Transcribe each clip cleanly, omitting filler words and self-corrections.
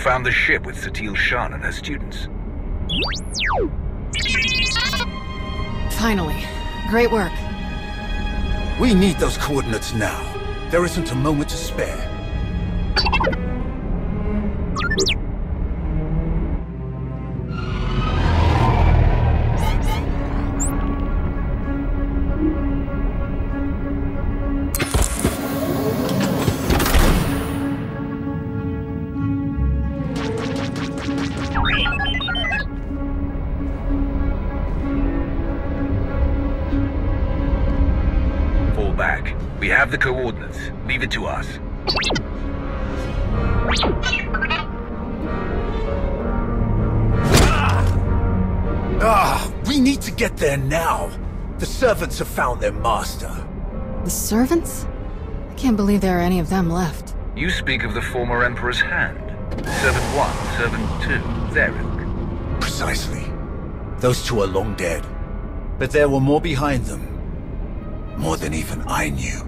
found the ship with Satil Shan and her students. Finally. Great work. We need those coordinates now. There isn't a moment to spare. Fall back. We have the coordinates. Leave it to us. We need to get there now. The servants have found their master. The servants? I can't believe there are any of them left. You speak of the former Emperor's hand. Servant 1, Servant 2, Zeruk. Precisely. Those two are long dead. But there were more behind them. More than even I knew.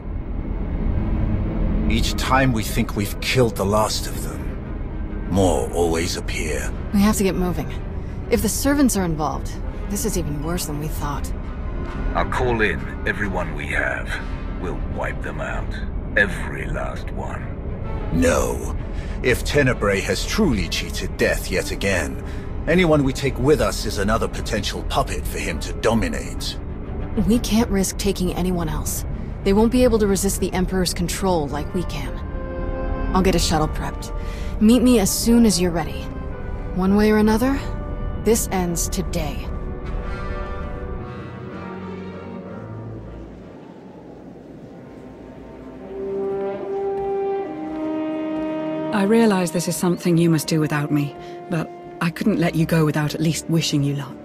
Each time we think we've killed the last of them, more always appear. We have to get moving. If the servants are involved, this is even worse than we thought. I'll call in everyone we have. We'll wipe them out. Every last one. No. If Tenebrae has truly cheated death yet again, anyone we take with us is another potential puppet for him to dominate. We can't risk taking anyone else. They won't be able to resist the Emperor's control like we can. I'll get a shuttle prepped. Meet me as soon as you're ready. One way or another, this ends today. I realize this is something you must do without me, but I couldn't let you go without at least wishing you luck.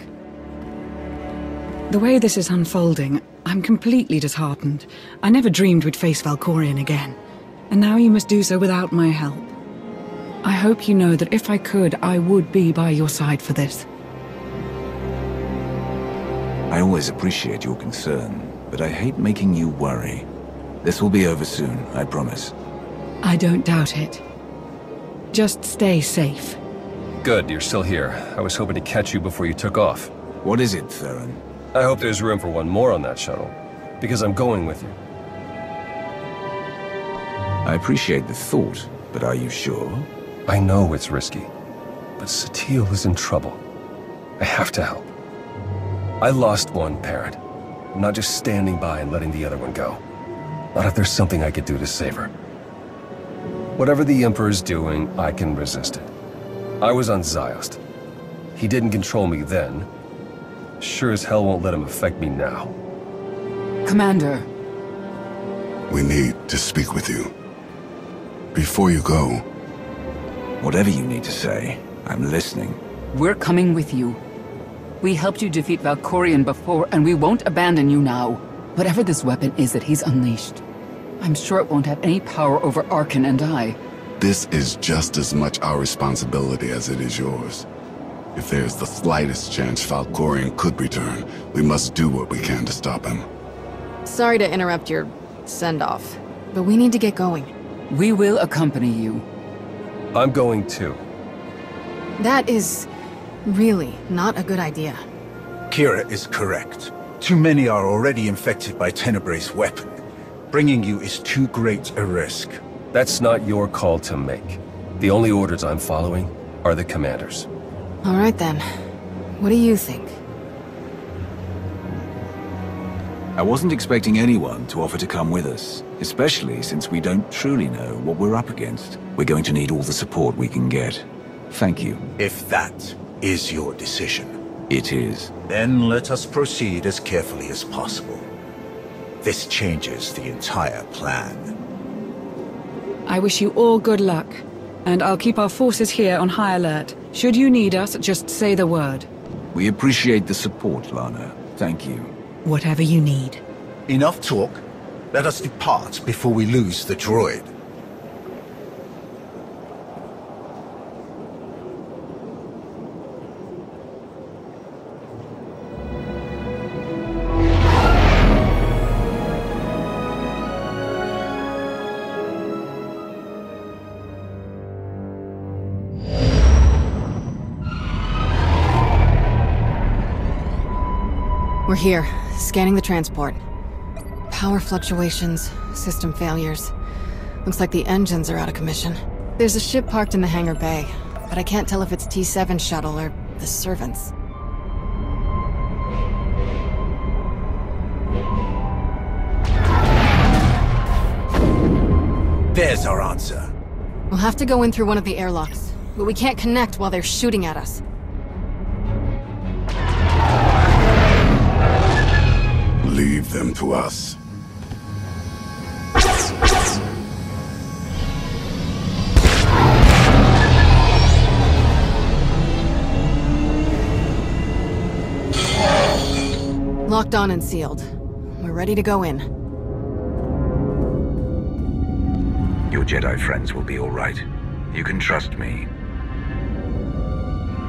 The way this is unfolding, I'm completely disheartened. I never dreamed we'd face Valkorion again, and now you must do so without my help. I hope you know that if I could, I would be by your side for this. I always appreciate your concern, but I hate making you worry. This will be over soon, I promise. I don't doubt it. Just stay safe. Good, you're still here. I was hoping to catch you before you took off. What is it, Theron? I hope there's room for one more on that shuttle, because I'm going with you. I appreciate the thought, but are you sure? I know it's risky, but Satil is in trouble. I have to help. I lost one parent. I'm not just standing by and letting the other one go. Not if there's something I could do to save her. Whatever the Emperor's doing, I can resist it. I was on Ziost. He didn't control me then. Sure as hell won't let him affect me now. Commander. We need to speak with you. Before you go... Whatever you need to say, I'm listening. We're coming with you. We helped you defeat Valkorion before, and we won't abandon you now. Whatever this weapon is that he's unleashed, I'm sure it won't have any power over Arkan and I. This is just as much our responsibility as it is yours. If there's the slightest chance Valkorion could return, we must do what we can to stop him. Sorry to interrupt your send-off, but we need to get going. We will accompany you. I'm going too. That is really not a good idea. Kira is correct. Too many are already infected by Tenebrae's weapon. Bringing you is too great a risk. That's not your call to make. The only orders I'm following are the commander's. All right then. What do you think? I wasn't expecting anyone to offer to come with us, especially since we don't truly know what we're up against. We're going to need all the support we can get. Thank you. If that is your decision. It is. Then let us proceed as carefully as possible. This changes the entire plan. I wish you all good luck, and I'll keep our forces here on high alert. Should you need us, just say the word. We appreciate the support, Lana. Thank you. Whatever you need. Enough talk. Let us depart before we lose the droid. We're here, scanning the transport. Power fluctuations, system failures. Looks like the engines are out of commission. There's a ship parked in the hangar bay, but I can't tell if it's T7's shuttle or the servants. There's our answer. We'll have to go in through one of the airlocks, but we can't connect while they're shooting at us. Leave them to us. Locked on and sealed. We're ready to go in. Your Jedi friends will be all right. You can trust me.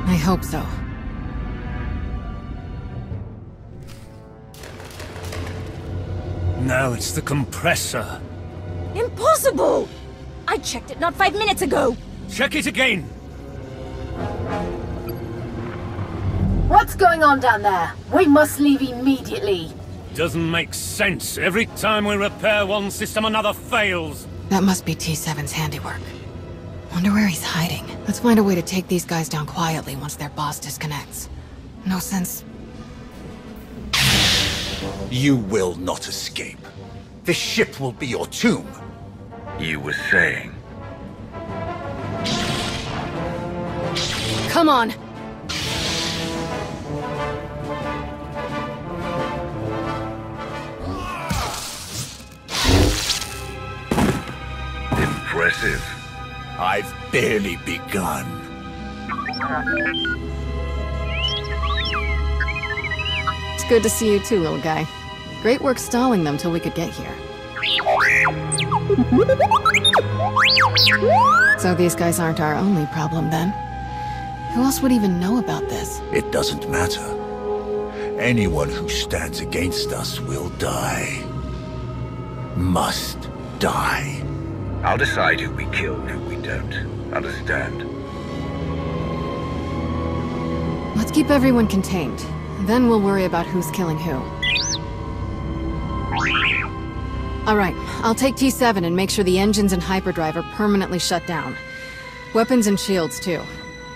I hope so. Now it's the compressor. Impossible! I checked it not 5 minutes ago! Check it again! What's going on down there? We must leave immediately. Doesn't make sense. Every time we repair one system, another fails. That must be T7's handiwork. Wonder where he's hiding. Let's find a way to take these guys down quietly once their boss disconnects. No sense... You will not escape. This ship will be your tomb. You were saying... Come on! Impressive. I've barely begun. It's good to see you too, little guy. Great work stalling them till we could get here. So these guys aren't our only problem, then? Who else would even know about this? It doesn't matter. Anyone who stands against us will die. Must die. I'll decide who we kill and who we don't. Understand? Let's keep everyone contained. Then we'll worry about who's killing who. Alright, I'll take T7 and make sure the engines and hyperdrive are permanently shut down. Weapons and shields, too.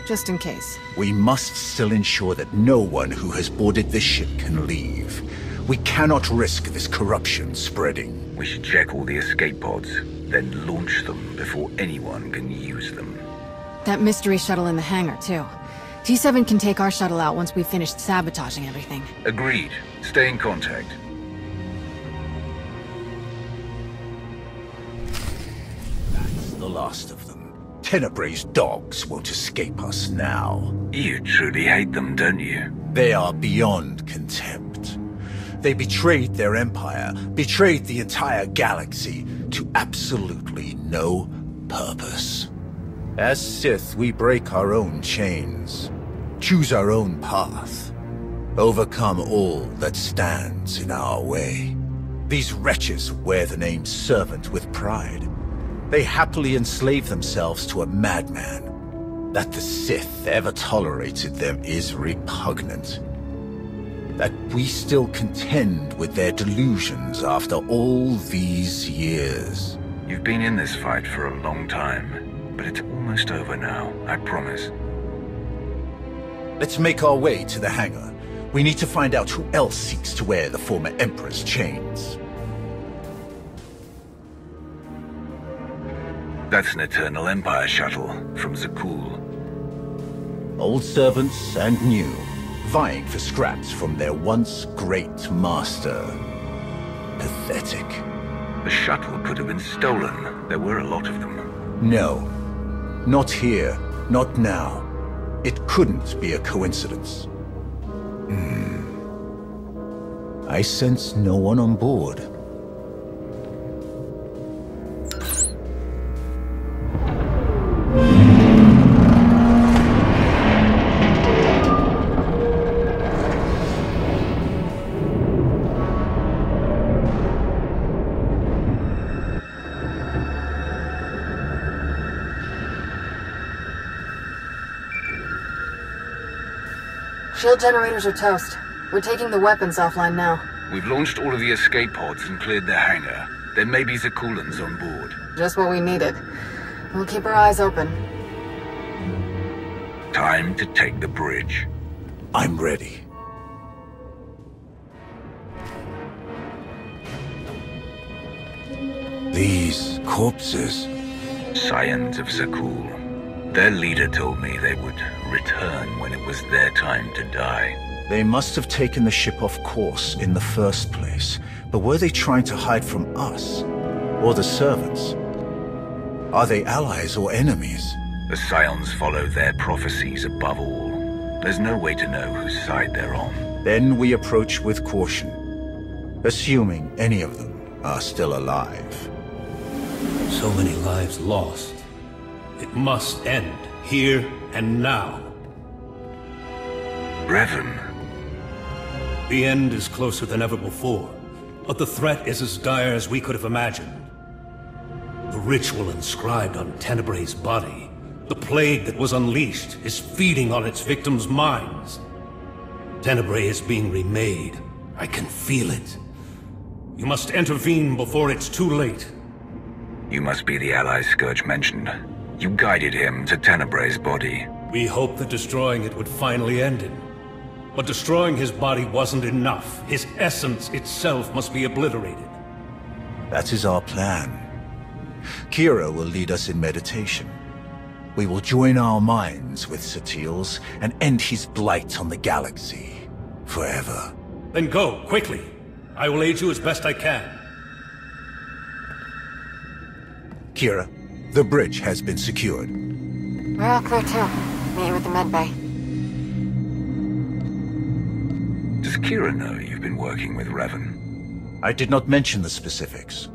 Just in case. We must still ensure that no one who has boarded this ship can leave. We cannot risk this corruption spreading. We should check all the escape pods, then launch them before anyone can use them. That mystery shuttle in the hangar, too. T7 can take our shuttle out once we've finished sabotaging everything. Agreed. Stay in contact. That's the last of them. Tenebrae's dogs won't escape us now. You truly hate them, don't you? They are beyond contempt. They betrayed their empire, betrayed the entire galaxy, to absolutely no purpose. As Sith, we break our own chains, choose our own path, overcome all that stands in our way. These wretches wear the name Servant with pride. They happily enslave themselves to a madman. That the Sith ever tolerated them is repugnant. That we still contend with their delusions after all these years. You've been in this fight for a long time, but it's almost over now, I promise. Let's make our way to the hangar. We need to find out who else seeks to wear the former Emperor's chains. That's an Eternal Empire shuttle from Zakul. Old servants and new, vying for scraps from their once great master. Pathetic. The shuttle could have been stolen. There were a lot of them. No. Not here. Not now. It couldn't be a coincidence. I sense no one on board. Shield generators are toast. We're taking the weapons offline now. We've launched all of the escape pods and cleared the hangar. There may be Zakulans on board. Just what we needed. We'll keep our eyes open. Time to take the bridge. I'm ready. These corpses... Scions of Zakul. Their leader told me they would return when it was their time to die. They must have taken the ship off course in the first place. But were they trying to hide from us? Or the servants? Are they allies or enemies? The Scions follow their prophecies above all. There's no way to know whose side they're on. Then we approach with caution, assuming any of them are still alive. So many lives lost. It must end, here and now. Revan. The end is closer than ever before, but the threat is as dire as we could have imagined. The ritual inscribed on Tenebray's body, the plague that was unleashed, is feeding on its victims' minds. Tenebray is being remade. I can feel it. You must intervene before it's too late. You must be the ally Scourge mentioned. You guided him to Tenebray's body. We hoped that destroying it would finally end him. But destroying his body wasn't enough. His essence itself must be obliterated. That is our plan. Kira will lead us in meditation. We will join our minds with Sathiel's and end his blight on the galaxy. Forever. Then go, quickly. I will aid you as best I can. Kira, the bridge has been secured. We're all clear too. Meet you at the med bay. Does Kira know you've been working with Revan? I did not mention the specifics.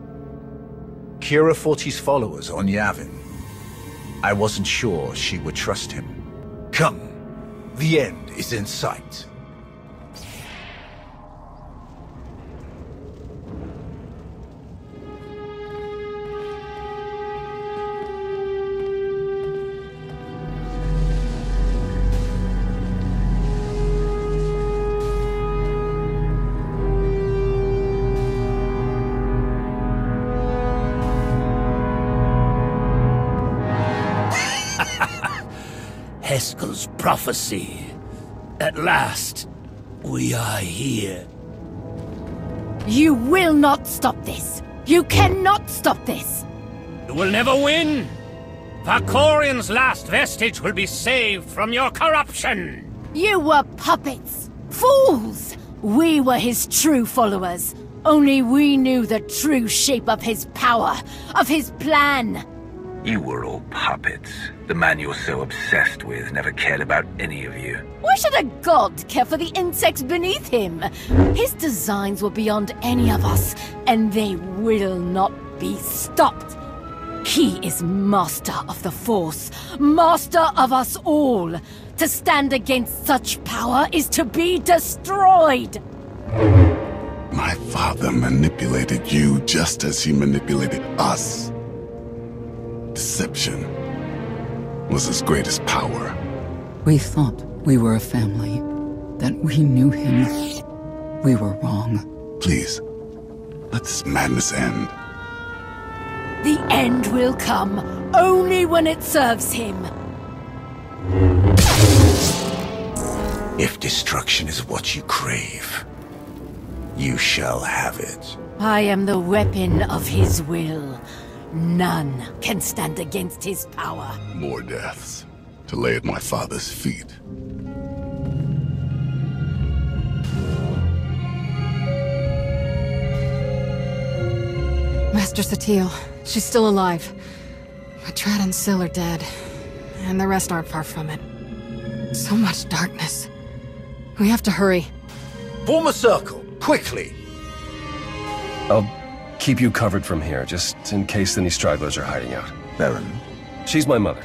Kira fought his followers on Yavin. I wasn't sure she would trust him. Come, the end is in sight. Heskel's prophecy. At last, we are here. You will not stop this. You cannot stop this. You will never win. Valkorian's last vestige will be saved from your corruption. You were puppets. Fools. We were his true followers. Only we knew the true shape of his power, of his plan. You were all puppets. The man you're so obsessed with never cared about any of you. Why should a god care for the insects beneath him? His designs were beyond any of us, and they will not be stopped. He is master of the Force, master of us all. To stand against such power is to be destroyed. My father manipulated you just as he manipulated us. Deception was his greatest power. We thought we were a family, that we knew him. We were wrong. Please, let this madness end. The end will come, only when it serves him. If destruction is what you crave, you shall have it. I am the weapon of his will. None can stand against his power. More deaths to lay at my father's feet. Master Sathiel, she's still alive. But Trad and Syl are dead. And the rest aren't far from it. So much darkness. We have to hurry. Form a circle, quickly! I'll keep you covered from here, just in case any stragglers are hiding out. Baron. She's my mother.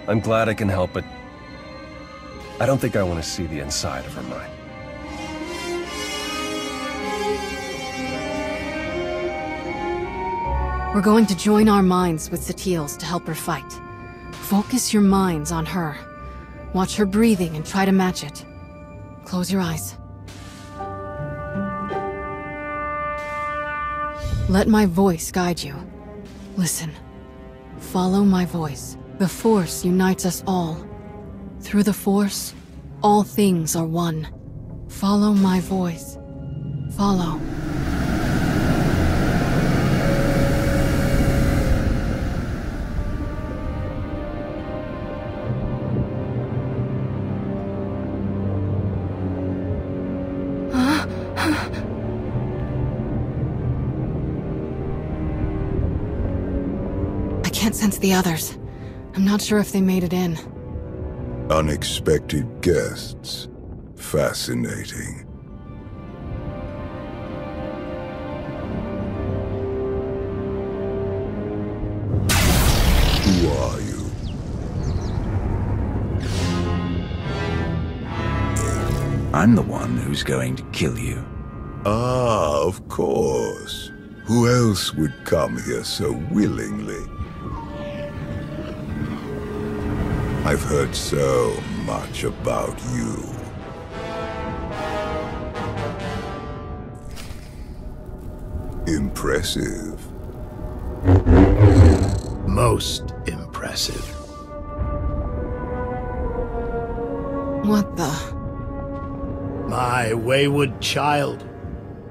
I'm glad I can help, but I don't think I want to see the inside of her mind. We're going to join our minds with Sathiel's to help her fight. Focus your minds on her. Watch her breathing and try to match it. Close your eyes. Let my voice guide you. Listen. Follow my voice. The Force unites us all. Through the Force, all things are one. Follow my voice. Follow. I can't sense the others. I'm not sure if they made it in. Unexpected guests. Fascinating. Who are you? I'm the one who's going to kill you. Ah, of course. Who else would come here so willingly? I've heard so much about you. Impressive. Most impressive. What the? My wayward child.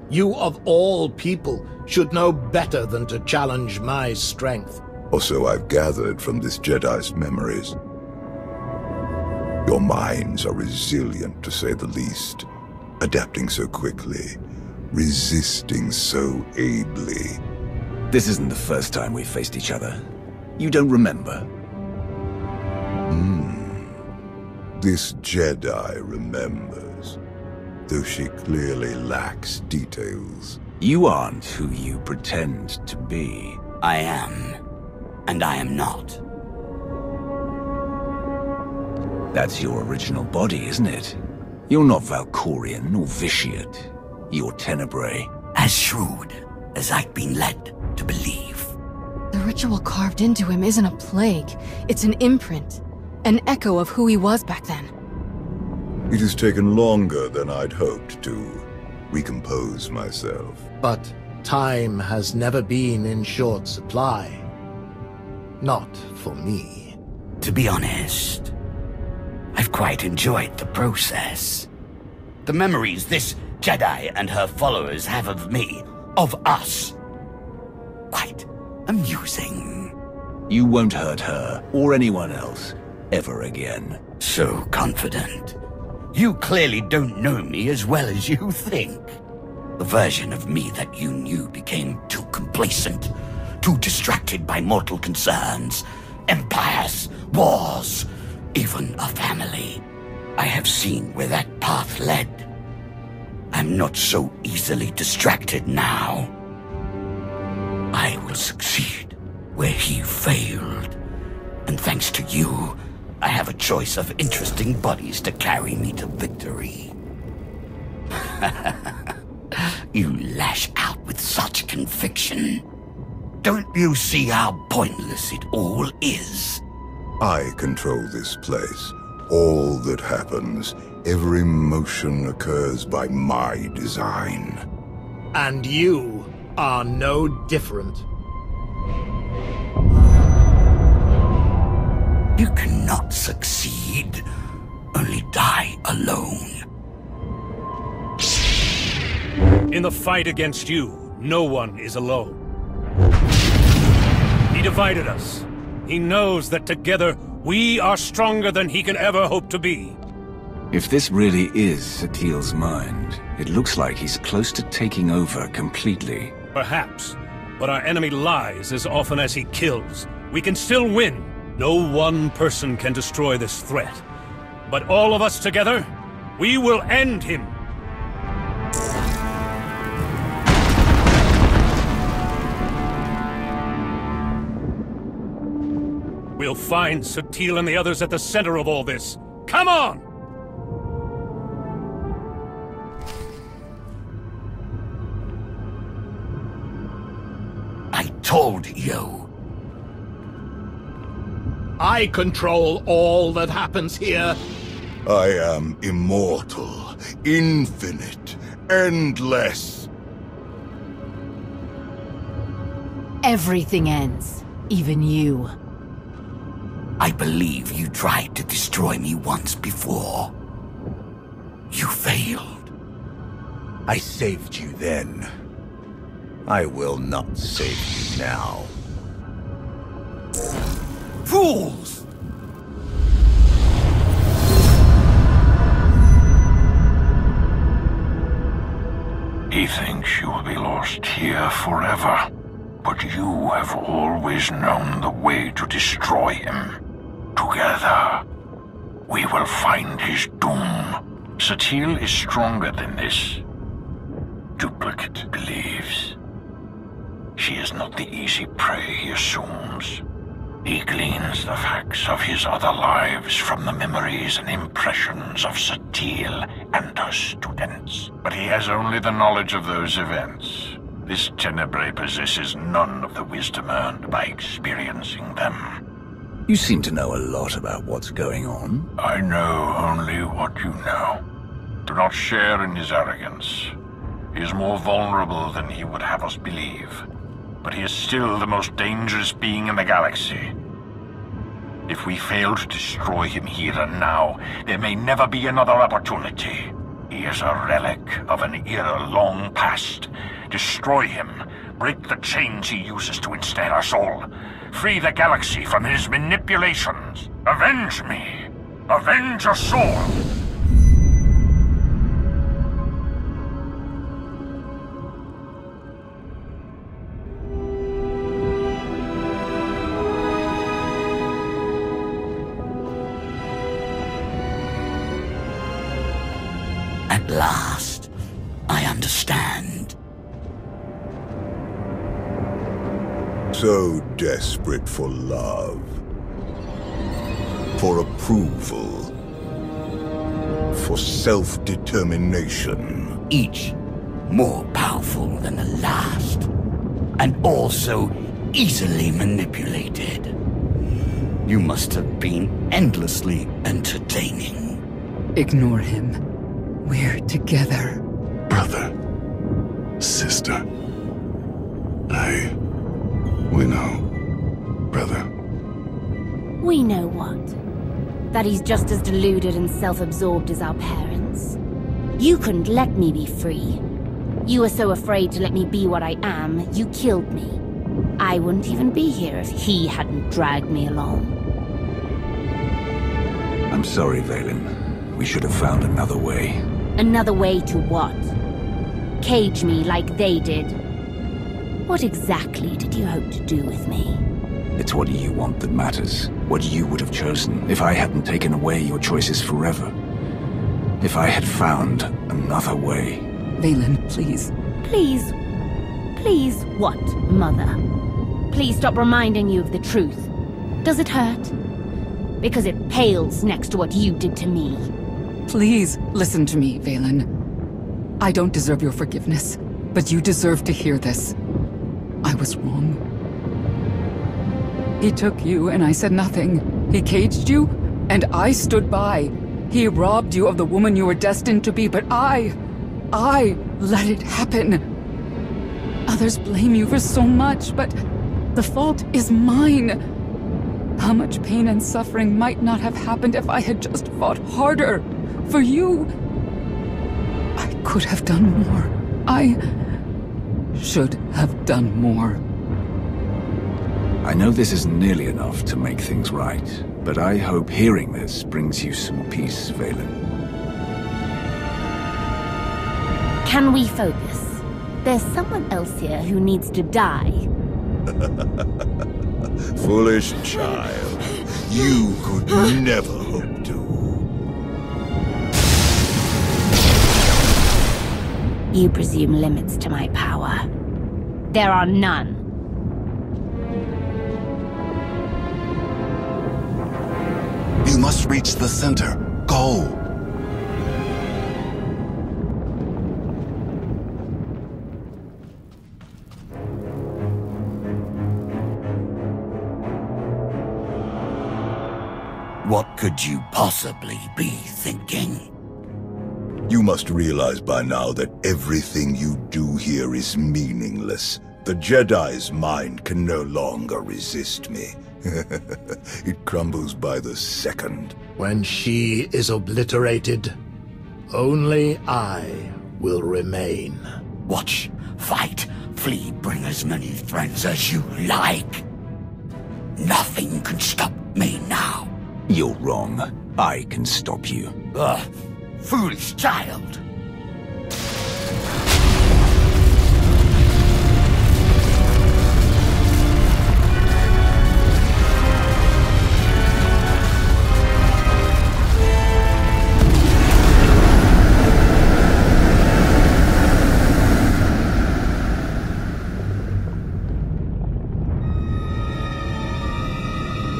You of all people should know better than to challenge my strength. Or so I've gathered from this Jedi's memories. Your minds are resilient, to say the least. Adapting so quickly. Resisting so ably. This isn't the first time we've faced each other. You don't remember? This Jedi remembers, though she clearly lacks details. You aren't who you pretend to be. I am, and I am not. That's your original body, isn't it? You're not Valkorian or Vitiate. You're Tenebrae. As shrewd as I've been led to believe. The ritual carved into him isn't a plague. It's an imprint. An echo of who he was back then. It has taken longer than I'd hoped to recompose myself. But time has never been in short supply. Not for me. To be honest, I've quite enjoyed the process. The memories this Jedi and her followers have of me, of us. Quite amusing. You won't hurt her, or anyone else, ever again. So confident. You clearly don't know me as well as you think. The version of me that you knew became too complacent, too distracted by mortal concerns, empires, wars, even a family. I have seen where that path led. I'm not so easily distracted now. I will succeed where he failed. And thanks to you, I have a choice of interesting bodies to carry me to victory. You lash out with such conviction. Don't you see how pointless it all is? I control this place. All that happens, every motion occurs by my design. And you are no different. You cannot succeed, only die alone. In the fight against you, no one is alone. He divided us. He knows that together, we are stronger than he can ever hope to be. If this really is Satil's mind, it looks like he's close to taking over completely. Perhaps, but our enemy lies as often as he kills. We can still win. No one person can destroy this threat. But all of us together, we will end him. We'll find Satil and the others at the center of all this. Come on! I told you. I control all that happens here. I am immortal, infinite, endless. Everything ends. Even you. I believe you tried to destroy me once before. You failed. I saved you then. I will not save you now. Fools! He thinks you will be lost here forever. But you have always known the way to destroy him. Together, we will find his doom. SWTOR is stronger than this. Duplicate believes. She is not the easy prey he assumes. He gleans the facts of his other lives from the memories and impressions of SWTOR and her students. But he has only the knowledge of those events. This Tenebrae possesses none of the wisdom earned by experiencing them. You seem to know a lot about what's going on. I know only what you know. Do not share in his arrogance. He is more vulnerable than he would have us believe. But he is still the most dangerous being in the galaxy. If we fail to destroy him here and now, there may never be another opportunity. He is a relic of an era long past. Destroy him. Break the chains he uses to ensnare us all. Free the galaxy from his manipulations. Avenge me. Avenge your soul. At last, I understand. So desperate for love, for approval, for self-determination. Each more powerful than the last, and also easily manipulated. You must have been endlessly entertaining. Ignore him. We're together. Brother, sister, we know, brother. We know what? That he's just as deluded and self-absorbed as our parents. You couldn't let me be free. You were so afraid to let me be what I am, you killed me. I wouldn't even be here if he hadn't dragged me along. I'm sorry, Vaylin. We should have found another way. Another way to what? Cage me like they did. What exactly did you hope to do with me? It's what you want that matters. What you would have chosen if I hadn't taken away your choices forever. If I had found another way. Vaylin, please. Please? Please what, Mother? Please stop reminding you of the truth. Does it hurt? Because it pales next to what you did to me. Please listen to me, Vaylin. I don't deserve your forgiveness, but you deserve to hear this. I was wrong. He took you and I said nothing. He caged you and I stood by. He robbed you of the woman you were destined to be, but I let it happen. Others blame you for so much, but the fault is mine. How much pain and suffering might not have happened if I had just fought harder for you. I could have done more. I should have done more. I know this isn't nearly enough to make things right, but I hope hearing this brings you some peace, Vaylin. Can we focus? There's someone else here who needs to die. Foolish child. You could never hope to. You presume limits to my power. There are none. You must reach the center. Go! What could you possibly be thinking? You must realize by now that everything you do here is meaningless. The Jedi's mind can no longer resist me. It crumbles by the second. When she is obliterated, only I will remain. Watch, fight, flee, bring as many friends as you like. Nothing can stop me now. You're wrong. I can stop you. Foolish child.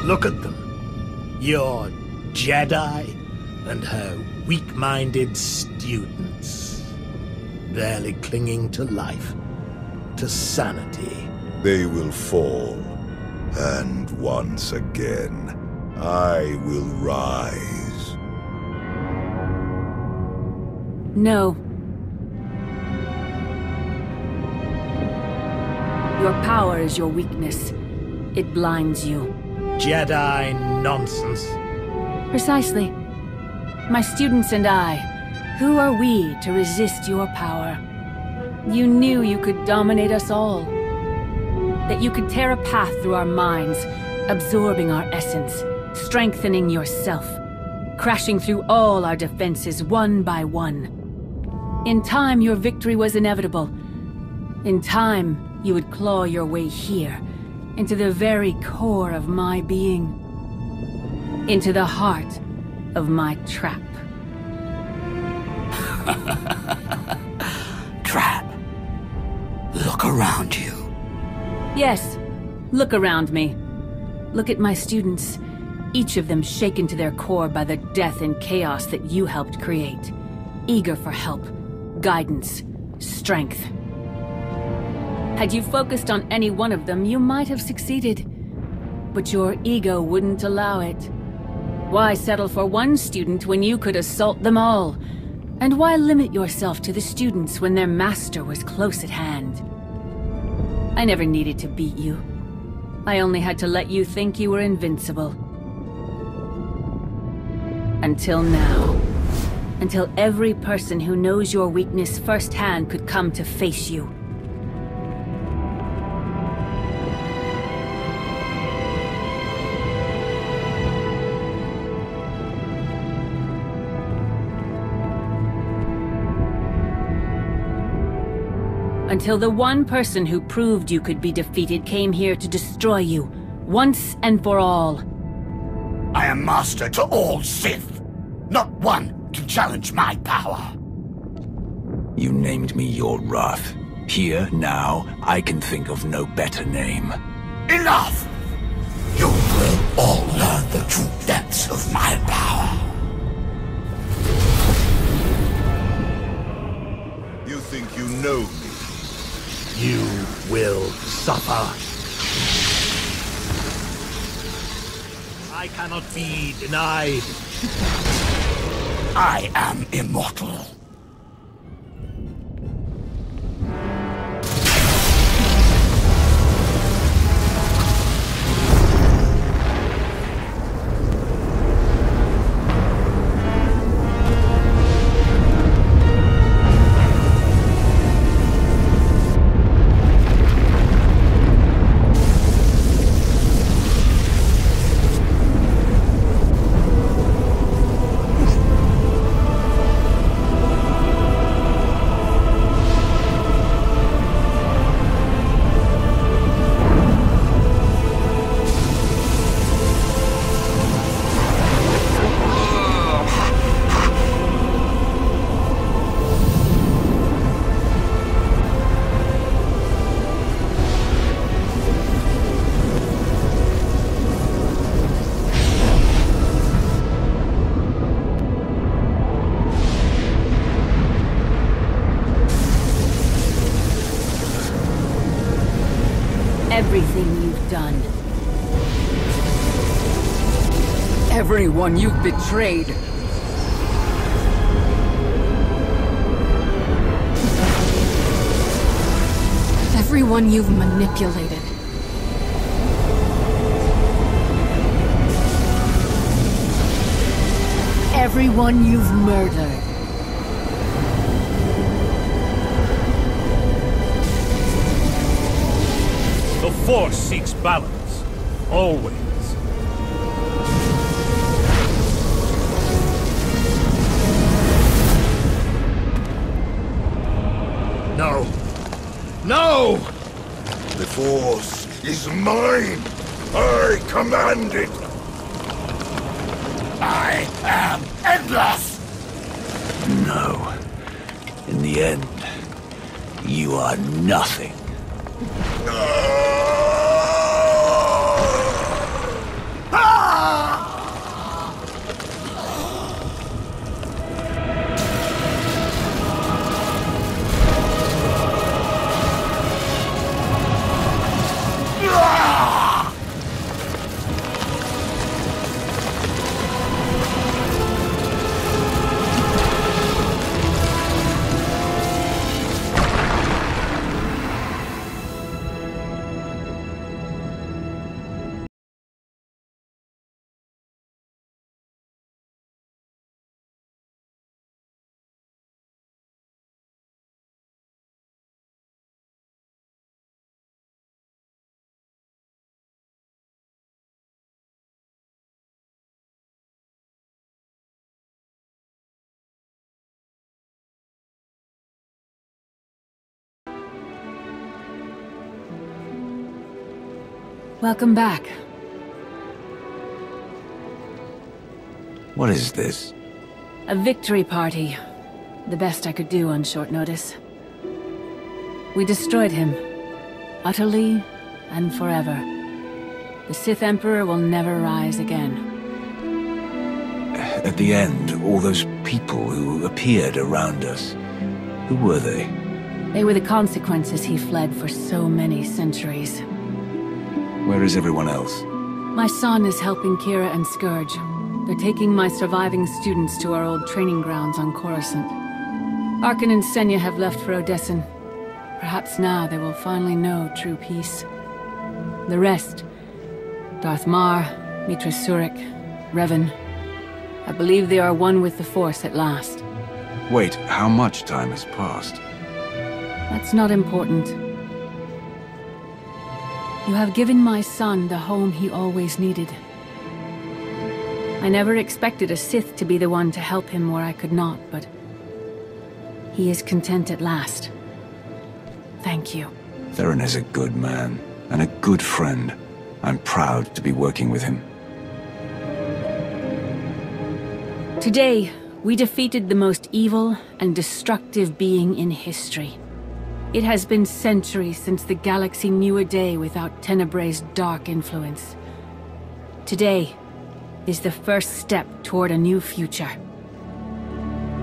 Look at them. Your Jedi and her weak-minded students. Barely clinging to life, to sanity. They will fall. And once again, I will rise. No. Your power is your weakness. It blinds you. Jedi nonsense. Precisely. My students and I, who are we to resist your power? You knew you could dominate us all. That you could tear a path through our minds, absorbing our essence, strengthening yourself, crashing through all our defenses one by one. In time, your victory was inevitable. In time, you would claw your way here, into the very core of my being. Into the heart of my trap. Trap. Look around you. Yes, look around me. Look at my students, each of them shaken to their core by the death and chaos that you helped create. Eager for help, guidance, strength. Had you focused on any one of them, you might have succeeded. But your ego wouldn't allow it. Why settle for one student when you could assault them all? And why limit yourself to the students when their master was close at hand? I never needed to beat you. I only had to let you think you were invincible. Until now. Until every person who knows your weakness firsthand could come to face you. Until the one person who proved you could be defeated came here to destroy you, once and for all. I am master to all Sith. Not one can challenge my power. You named me your wrath. Here, now, I can think of no better name. Enough! You will all learn the true depths of my power. You think you know me? You will suffer. I cannot be denied. I am immortal. Everything you've done. Every everyone you've betrayed. Everyone you've manipulated. Everyone you've murdered. The Force seeks balance. Always. No. No! The Force is mine! I command it! I am endless! No. In the end, you are nothing. Welcome back. What is this? A victory party. The best I could do on short notice. We destroyed him. Utterly and forever. The Sith Emperor will never rise again. At the end, all those people who appeared around us, who were they? They were the consequences he fled for so many centuries. Where is everyone else? My son is helping Kira and Scourge. They're taking my surviving students to our old training grounds on Coruscant. Arkan and Senya have left for Odessen. Perhaps now they will finally know true peace. The rest, Darth Mar, Mitra Surik, Revan, I believe they are one with the Force at last. Wait, how much time has passed? That's not important. You have given my son the home he always needed. I never expected a Sith to be the one to help him where I could not, but he is content at last. Thank you. Theron is a good man, and a good friend. I'm proud to be working with him. Today, we defeated the most evil and destructive being in history. It has been centuries since the galaxy knew a day without Tenebrae's dark influence. Today is the first step toward a new future.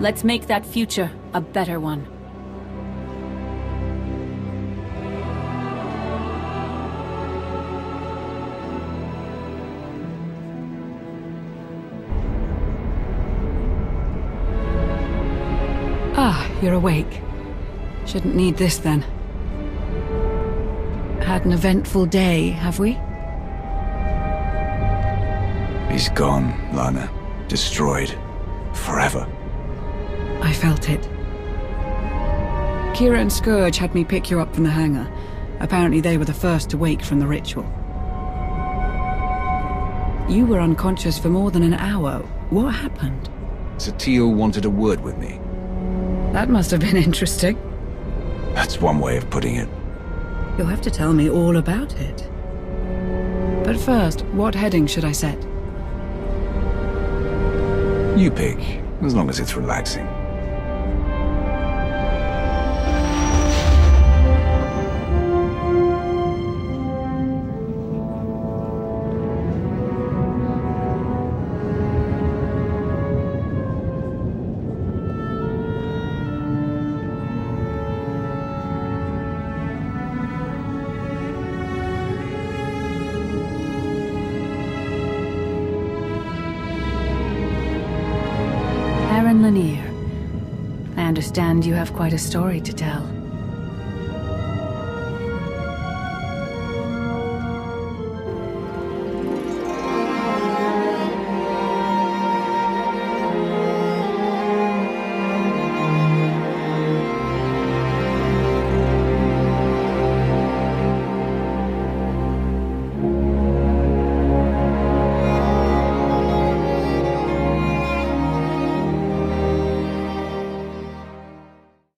Let's make that future a better one. Ah, you're awake. Shouldn't need this then. Had an eventful day, have we? He's gone, Lana. Destroyed. Forever. I felt it. Kira and Scourge had me pick you up from the hangar. Apparently they were the first to wake from the ritual. You were unconscious for more than an hour. What happened? Satele wanted a word with me. That must have been interesting. That's one way of putting it. You'll have to tell me all about it. But first, what heading should I set? You pick, as long as it's relaxing. and Lanier. I understand you have quite a story to tell.